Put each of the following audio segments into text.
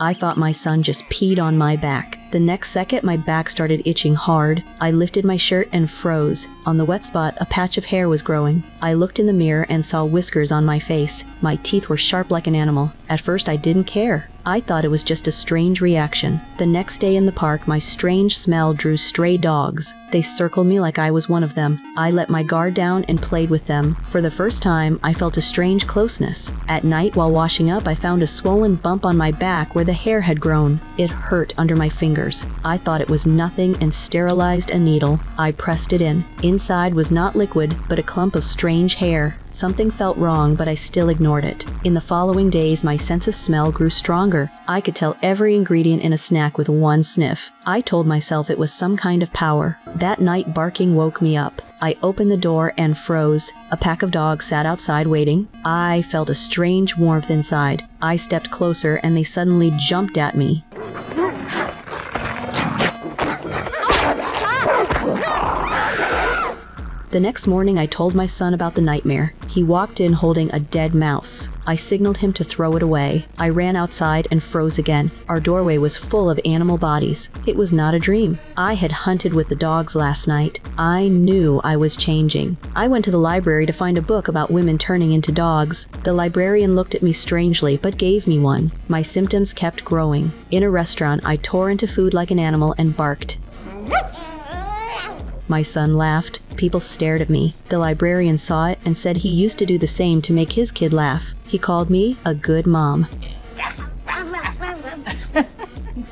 I thought my son just peed on my back. The next second, my back started itching hard. I lifted my shirt and froze. On the wet spot, a patch of hair was growing. I looked in the mirror and saw whiskers on my face. My teeth were sharp like an animal. At first, I didn't care. I thought it was just a strange reaction. The next day in the park, my strange smell drew stray dogs. They circled me like I was one of them. I let my guard down and played with them. For the first time, I felt a strange closeness. At night, while washing up, I found a swollen bump on my back where the hair had grown. It hurt under my fingers. I thought it was nothing and sterilized a needle. I pressed it in. Inside was not liquid, but a clump of strange hair. Something felt wrong, but I still ignored it. In the following days, my sense of smell grew stronger. I could tell every ingredient in a snack with one sniff. I told myself it was some kind of power. That night, barking woke me up. I opened the door and froze. A pack of dogs sat outside waiting. I felt a strange warmth inside. I stepped closer and they suddenly jumped at me. The next morning, I told my son about the nightmare. He walked in holding a dead mouse. I signaled him to throw it away. I ran outside and froze again. Our doorway was full of animal bodies. It was not a dream. I had hunted with the dogs last night. I knew I was changing. I went to the library to find a book about women turning into dogs. The librarian looked at me strangely, but gave me one. My symptoms kept growing. In a restaurant, I tore into food like an animal and barked. My son laughed. People stared at me. The librarian saw it and said he used to do the same to make his kid laugh. He called me a good mom.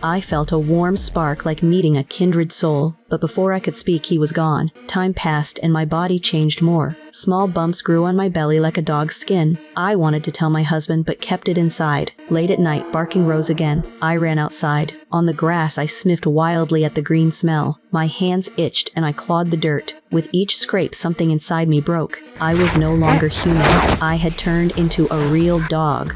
I felt a warm spark like meeting a kindred soul, but before I could speak, he was gone. Time passed and my body changed more. Small bumps grew on my belly like a dog's skin. I wanted to tell my husband, but kept it inside. Late at night, barking rose again. I ran outside. On the grass, I sniffed wildly at the green smell. My hands itched and I clawed the dirt. With each scrape, something inside me broke. I was no longer human. I had turned into a real dog.